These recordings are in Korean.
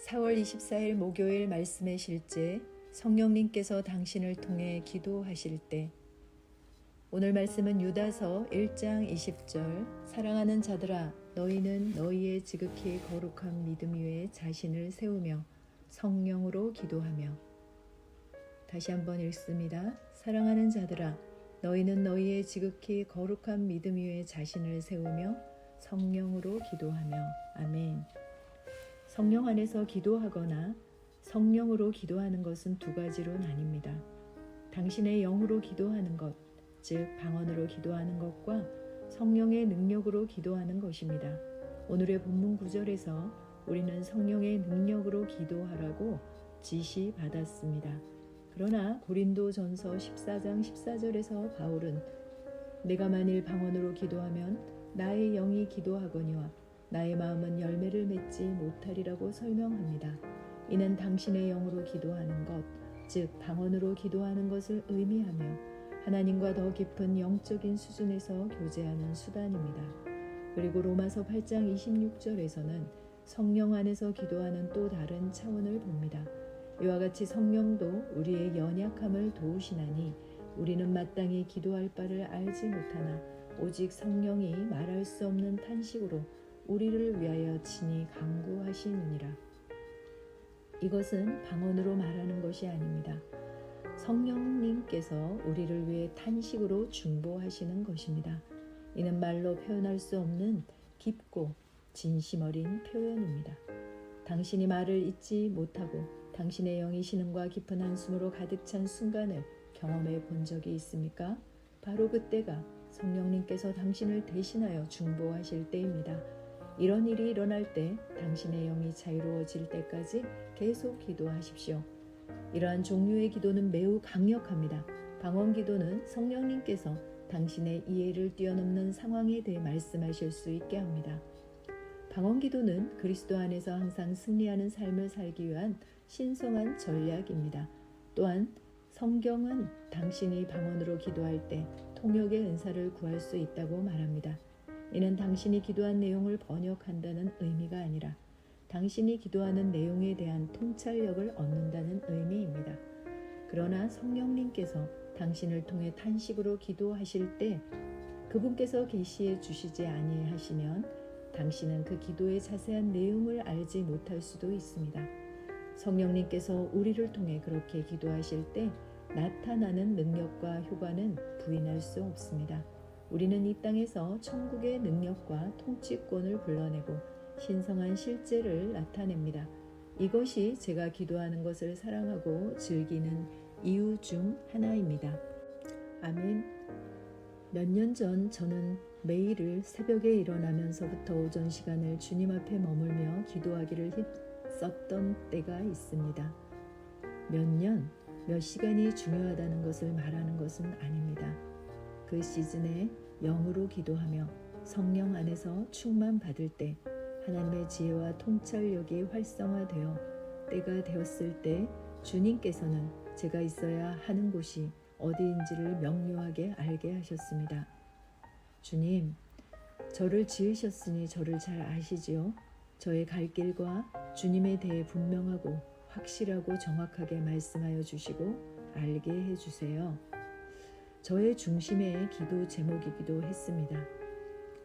4월 24일 목요일 말씀의 실제 성령님께서 당신을 통해 기도하실 때 오늘 말씀은 유다서 1장 20절 사랑하는 자들아 너희는 너희의 지극히 거룩한 믿음 위에 자신을 세우며 성령으로 기도하며 다시 한번 읽습니다. 사랑하는 자들아 너희는 너희의 지극히 거룩한 믿음 위에 자신을 세우며 성령으로 기도하며 아멘. 성령 안에서 기도하거나 성령으로 기도하는 것은 두 가지로 나뉩니다. 당신의 영으로 기도하는 것, 즉 방언으로 기도하는 것과 성령의 능력으로 기도하는 것입니다. 오늘의 본문 9절에서 우리는 성령의 능력으로 기도하라고 지시받았습니다. 그러나 고린도전서 14장 14절에서 바울은 내가 만일 방언으로 기도하면 나의 영이 기도하거니와 나의 마음은 열매를 맺지 못하리라고 설명합니다. 이는 당신의 영으로 기도하는 것, 즉 방언으로 기도하는 것을 의미하며 하나님과 더 깊은 영적인 수준에서 교제하는 수단입니다. 그리고 로마서 8장 26절에서는 성령 안에서 기도하는 또 다른 차원을 봅니다. 이와 같이 성령도 우리의 연약함을 도우시나니 우리는 마땅히 기도할 바를 알지 못하나 오직 성령이 말할 수 없는 탄식으로 우리를 위하여 친히 간구하시느니라. 이것은 방언으로 말하는 것이 아닙니다. 성령님께서 우리를 위해 탄식으로 중보하시는 것입니다. 이는 말로 표현할 수 없는 깊고 진심 어린 표현입니다. 당신이 말을 잊지 못하고 당신의 영이 신음과 깊은 한숨으로 가득 찬 순간을 경험해 본 적이 있습니까? 바로 그때가 성령님께서 당신을 대신하여 중보하실 때입니다. 이런 일이 일어날 때 당신의 영이 자유로워질 때까지 계속 기도하십시오. 이러한 종류의 기도는 매우 강력합니다. 방언 기도는 성령님께서 당신의 이해를 뛰어넘는 상황에 대해 말씀하실 수 있게 합니다. 방언 기도는 그리스도 안에서 항상 승리하는 삶을 살기 위한 신성한 전략입니다. 또한 성경은 당신이 방언으로 기도할 때 통역의 은사를 구할 수 있다고 말합니다. 이는 당신이 기도한 내용을 번역한다는 의미가 아니라 당신이 기도하는 내용에 대한 통찰력을 얻는다는 의미입니다. 그러나 성령님께서 당신을 통해 탄식으로 기도하실 때 그분께서 계시해 주시지 아니하시면 당신은 그 기도의 자세한 내용을 알지 못할 수도 있습니다. 성령님께서 우리를 통해 그렇게 기도하실 때 나타나는 능력과 효과는 부인할 수 없습니다. 우리는 이 땅에서 천국의 능력과 통치권을 불러내고 신성한 실제를 나타냅니다. 이것이 제가 기도하는 것을 사랑하고 즐기는 이유 중 하나입니다. 아멘. 몇 년 전 저는 매일을 새벽에 일어나면서부터 오전 시간을 주님 앞에 머물며 기도하기를 썼던 때가 있습니다. 몇 시간이 중요하다는 것을 말하는 것은 아닙니다. 그 시즌에 영으로 기도하며 성령 안에서 충만받을 때 하나님의 지혜와 통찰력이 활성화되어 때가 되었을 때 주님께서는 제가 있어야 하는 곳이 어디인지를 명료하게 알게 하셨습니다. 주님, 저를 지으셨으니 저를 잘 아시지요? 저의 갈 길과 주님에 대해 분명하고 확실하고 정확하게 말씀하여 주시고 알게 해주세요. 저의 중심의 기도 제목이기도 했습니다.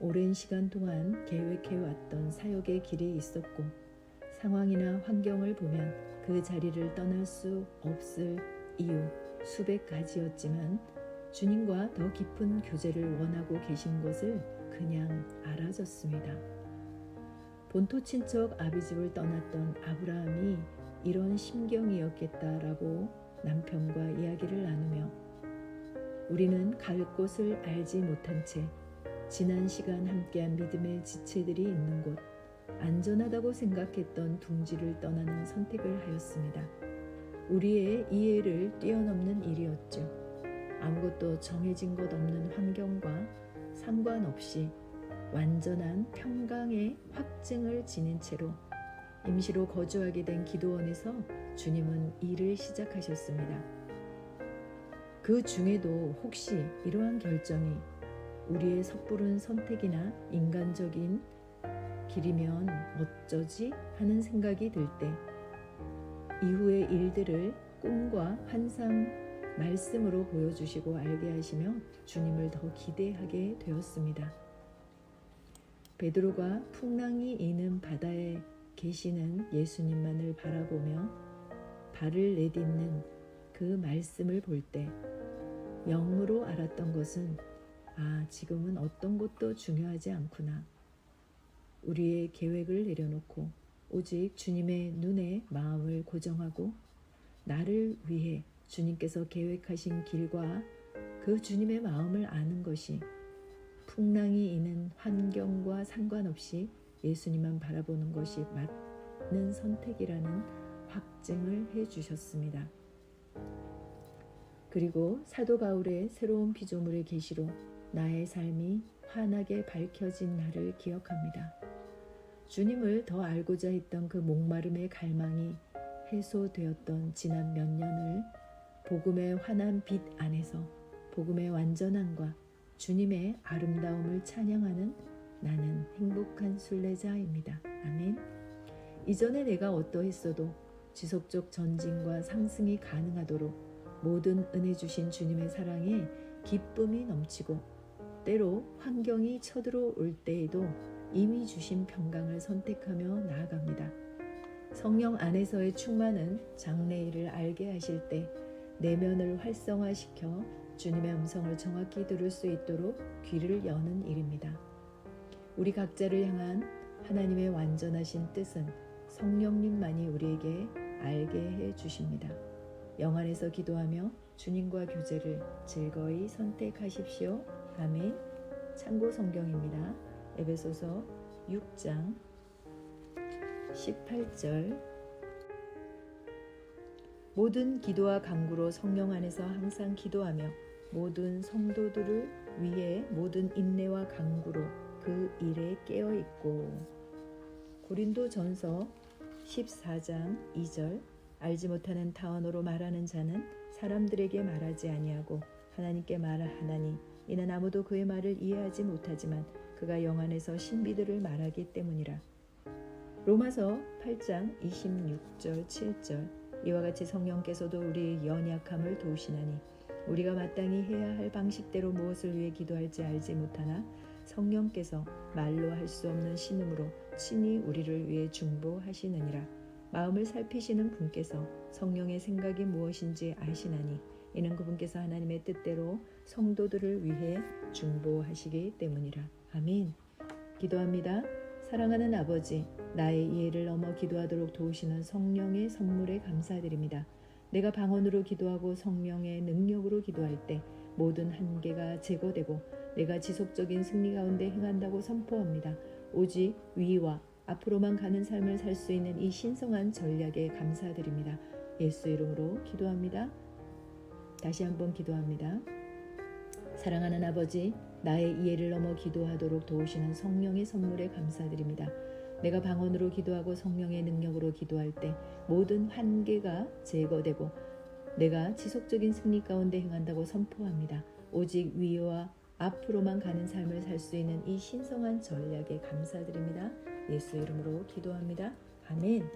오랜 시간 동안 계획해왔던 사역의 길이 있었고 상황이나 환경을 보면 그 자리를 떠날 수 없을 이유 수백 가지였지만 주님과 더 깊은 교제를 원하고 계신 것을 그냥 알아졌습니다. 본토 친척 아비집을 떠났던 아브라함이 이런 심경이었겠다라고 남편과 이야기를 나누며 우리는 갈 곳을 알지 못한 채 지난 시간 함께한 믿음의 지체들이 있는 곳, 안전하다고 생각했던 둥지를 떠나는 선택을 하였습니다. 우리의 이해를 뛰어넘는 일이었죠. 아무것도 정해진 것 없는 환경과 상관없이 완전한 평강의 확증을 지닌 채로 임시로 거주하게 된 기도원에서 주님은 일을 시작하셨습니다. 그 중에도 혹시 이러한 결정이 우리의 섣부른 선택이나 인간적인 길이면 어쩌지 하는 생각이 들 때 이후의 일들을 꿈과 환상, 말씀으로 보여주시고 알게 하시며 주님을 더 기대하게 되었습니다. 베드로가 풍랑이 이는 바다에 계시는 예수님만을 바라보며 발을 내딛는 그 말씀을 볼 때 영으로 알았던 것은 지금은 어떤 것도 중요하지 않구나. 우리의 계획을 내려놓고 오직 주님의 눈에 마음을 고정하고 나를 위해 주님께서 계획하신 길과 그 주님의 마음을 아는 것이 풍랑이 이는 환경과 상관없이 예수님만 바라보는 것이 맞는 선택이라는 확증을 해주셨습니다. 그리고 사도 바울의 새로운 피조물의 계시로 나의 삶이 환하게 밝혀진 날을 기억합니다. 주님을 더 알고자 했던 그 목마름의 갈망이 해소되었던 지난 몇 년을 복음의 환한 빛 안에서 복음의 완전함과 주님의 아름다움을 찬양하는 나는 행복한 순례자입니다. 아멘. 이전에 내가 어떠했어도 지속적 전진과 상승이 가능하도록 모든 은혜 주신 주님의 사랑에 기쁨이 넘치고 때로 환경이 쳐들어올 때에도 이미 주신 평강을 선택하며 나아갑니다. 성령 안에서의 충만은 장래일을 알게 하실 때 내면을 활성화시켜 주님의 음성을 정확히 들을 수 있도록 귀를 여는 일입니다. 우리 각자를 향한 하나님의 완전하신 뜻은 성령님만이 우리에게 알게 해 주십니다. 영 안에서 기도하며 주님과 교제를 즐거이 선택하십시오. 아멘. 참고 성경입니다. 에베소서 6장 18절 모든 기도와 간구로 성령 안에서 항상 기도하며 모든 성도들을 위해 모든 인내와 간구로 그 일에 깨어있고. 고린도전서 14장 2절 알지 못하는 타언어로 말하는 자는 사람들에게 말하지 아니하고 하나님께 말하나니 이는 아무도 그의 말을 이해하지 못하지만 그가 영 안에서 신비들을 말하기 때문이라. 로마서 8장 26절 7절 이와 같이 성령께서도 우리의 연약함을 도우시나니 우리가 마땅히 해야 할 방식대로 무엇을 위해 기도할지 알지 못하나 성령께서 말로 할 수 없는 신음으로 친히 우리를 위해 중보하시느니라. 마음을 살피시는 분께서 성령의 생각이 무엇인지 아시나니 이는 그분께서 하나님의 뜻대로 성도들을 위해 중보하시기 때문이라. 아멘. 기도합니다. 사랑하는 아버지, 나의 이해를 넘어 기도하도록 도우시는 성령의 선물에 감사드립니다. 내가 방언으로 기도하고 성령의 능력으로 기도할 때 모든 한계가 제거되고 내가 지속적인 승리 가운데 행한다고 선포합니다. 오직 위와 앞으로만 가는 삶을 살 수 있는 이 신성한 전략에 감사드립니다. 예수 이름으로 기도합니다. 다시 한번 기도합니다. 사랑하는 아버지, 나의 이해를 넘어 기도하도록 도우시는 성령의 선물에 감사드립니다. 내가 방언으로 기도하고 성령의 능력으로 기도할 때 모든 한계가 제거되고 내가 지속적인 승리 가운데 행한다고 선포합니다. 오직 위와 앞으로만 가는 삶을 살 수 있는 이 신성한 전략에 감사드립니다. 예수 이름으로 기도합니다. 아멘.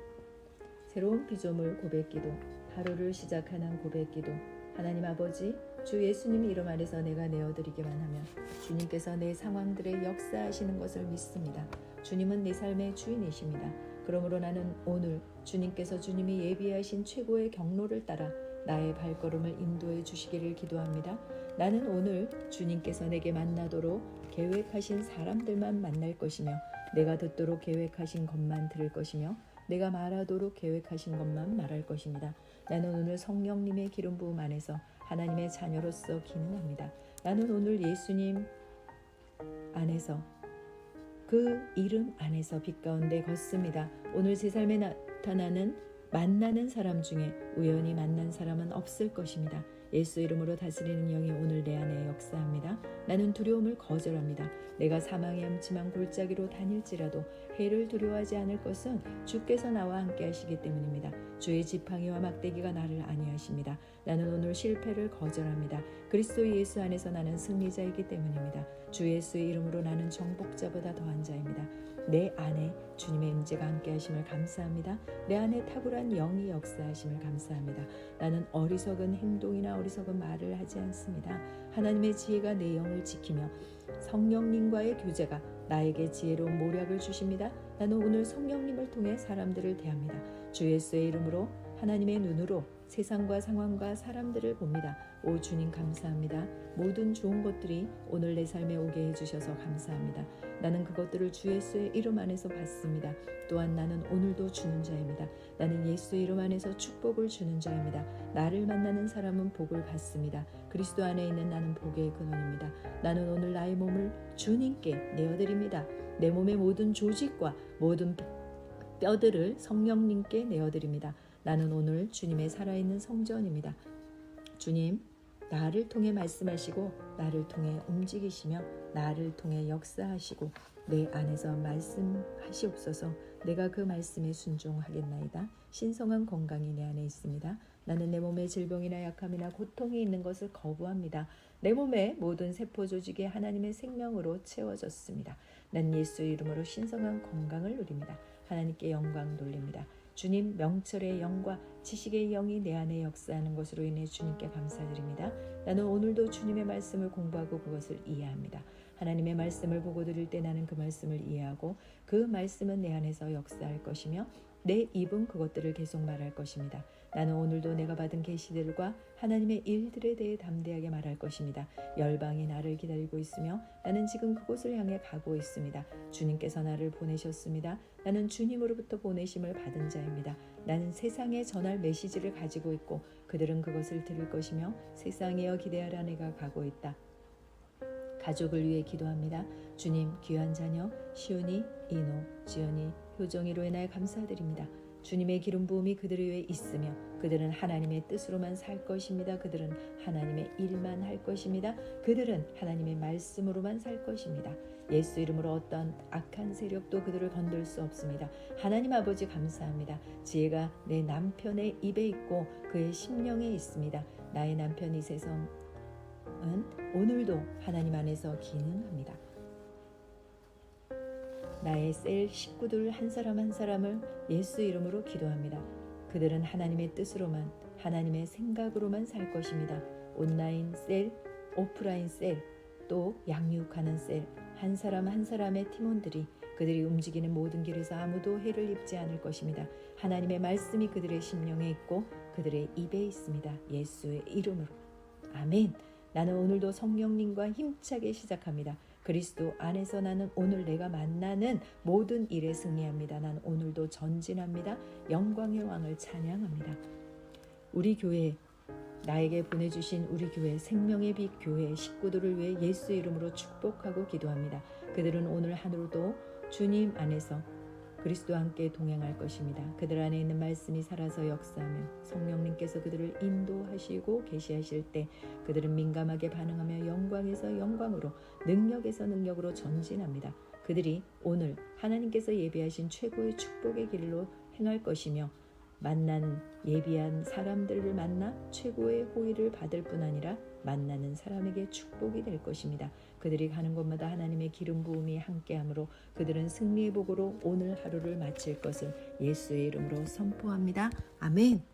새로운 피조물 고백기도, 하루를 시작하는 고백기도. 하나님 아버지, 주 예수님 이름 안에서 내가 내어드리기만 하면 주님께서 내 상황들에 역사하시는 것을 믿습니다. 주님은 내 삶의 주인이십니다. 그러므로 나는 오늘 주님께서 주님이 예비하신 최고의 경로를 따라 나의 발걸음을 인도해 주시기를 기도합니다. 나는 오늘 주님께서 내게 만나도록 계획하신 사람들만 만날 것이며 내가 듣도록 계획하신 것만 들을 것이며 내가 말하도록 계획하신 것만 말할 것입니다. 나는 오늘 성령님의 기름 부음 안에서 하나님의 자녀로서 기능합니다. 나는 오늘 예수님 안에서 그 이름 안에서 빛 가운데 걷습니다. 오늘 제 삶에 나타나는 만나는 사람 중에 우연히 만난 사람은 없을 것입니다. 예수 이름으로 다스리는 영이 오늘 내 안에 역사합니다. 나는 두려움을 거절합니다. 내가 사망의 암침한 골짜기로 다닐지라도 해를 두려워하지 않을 것은 주께서 나와 함께 하시기 때문입니다. 주의 지팡이와 막대기가 나를 안위하십니다. 나는 오늘 실패를 거절합니다. 그리스도 예수 안에서 나는 승리자이기 때문입니다. 주 예수의 이름으로 나는 정복자보다 더한 자입니다. 내 안에 주님의 임재가 함께 하심을 감사합니다. 내 안에 탁월한 영이 역사하심을 감사합니다. 나는 어리석은 행동이나 어리석은 말을 하지 않습니다. 하나님의 지혜가 내 영을 지키며 성령님과의 교제가 나에게 지혜로운 모략을 주십니다. 나는 오늘 성령님을 통해 사람들을 대합니다. 주 예수의 이름으로 하나님의 눈으로 세상과 상황과 사람들을 봅니다. 오 주님 감사합니다. 모든 좋은 것들이 오늘 내 삶에 오게 해주셔서 감사합니다. 나는 그것들을 주 예수의 이름 안에서 받습니다. 또한 나는 오늘도 주는 자입니다. 나는 예수의 이름 안에서 축복을 주는 자입니다. 나를 만나는 사람은 복을 받습니다. 그리스도 안에 있는 나는 복의 근원입니다. 나는 오늘 나의 몸을 주님께 내어드립니다. 내 몸의 모든 조직과 모든 뼈들을 성령님께 내어드립니다. 나는 오늘 주님의 살아있는 성전입니다. 주님, 나를 통해 말씀하시고 나를 통해 움직이시며 나를 통해 역사하시고 내 안에서 말씀하시옵소서. 내가 그 말씀에 순종하겠나이다. 신성한 건강이 내 안에 있습니다. 나는 내 몸에 질병이나 약함이나 고통이 있는 것을 거부합니다. 내 몸의 모든 세포 조직이 하나님의 생명으로 채워졌습니다. 난 예수의 이름으로 신성한 건강을 누립니다. 하나님께 영광 돌립니다. 주님 명철의 영과 지식의 영이 내 안에 역사하는 것으로 인해 주님께 감사드립니다. 나는 오늘도 주님의 말씀을 공부하고 그것을 이해합니다. 하나님의 말씀을 보고 들을 때 나는 그 말씀을 이해하고 그 말씀은 내 안에서 역사할 것이며 내 입은 그것들을 계속 말할 것입니다. 나는 오늘도 내가 받은 계시들과 하나님의 일들에 대해 담대하게 말할 것입니다. 열방이 나를 기다리고 있으며 나는 지금 그곳을 향해 가고 있습니다. 주님께서 나를 보내셨습니다. 나는 주님으로부터 보내심을 받은 자입니다. 나는 세상에 전할 메시지를 가지고 있고 그들은 그것을 들을 것이며 세상이여 기대하라 내가 가고 있다. 가족을 위해 기도합니다. 주님 귀한 자녀 시온이, 이노, 지연이, 효정이로 인하여 감사드립니다. 주님의 기름 부음이 그들 위에 있으며 그들은 하나님의 뜻으로만 살 것입니다. 그들은 하나님의 일만 할 것입니다. 그들은 하나님의 말씀으로만 살 것입니다. 예수 이름으로 어떤 악한 세력도 그들을 건들 수 없습니다. 하나님 아버지 감사합니다. 지혜가 내 남편의 입에 있고 그의 심령에 있습니다. 나의 남편 이세성은 오늘도 하나님 안에서 기능합니다. 나의 셀 식구들 한 사람 한 사람을 예수 이름으로 기도합니다. 그들은 하나님의 뜻으로만 하나님의 생각으로만 살 것입니다. 온라인 셀, 오프라인 셀, 또 양육하는 셀 한 사람 한 사람의 팀원들이 그들이 움직이는 모든 길에서 아무도 해를 입지 않을 것입니다. 하나님의 말씀이 그들의 심령에 있고 그들의 입에 있습니다. 예수의 이름으로 아멘. 나는 오늘도 성령님과 힘차게 시작합니다. 그리스도 안에서 나는 오늘 내가 만나는 모든 일에 승리합니다. 난 오늘도 전진합니다. 영광의 왕을 찬양합니다. 우리 교회 나에게 보내주신 우리 교회 생명의 빛 교회 식구들을 위해 예수 이름으로 축복하고 기도합니다. 그들은 오늘 하루도 주님 안에서 그리스도와 함께 동행할 것입니다. 그들 안에 있는 말씀이 살아서 역사하며 성령님께서 그들을 인도하시고 계시하실 때 그들은 민감하게 반응하며 영광에서 영광으로 능력에서 능력으로 전진합니다. 그들이 오늘 하나님께서 예비하신 최고의 축복의 길로 행할 것이며 만나는 예비한 사람들을 만나 최고의 호의를 받을 뿐 아니라 만나는 사람에게 축복이 될 것입니다. 그들이 가는 곳마다 하나님의 기름 부음이 함께하므로 그들은 승리의 복으로 오늘 하루를 마칠 것을 예수의 이름으로 선포합니다. 아멘.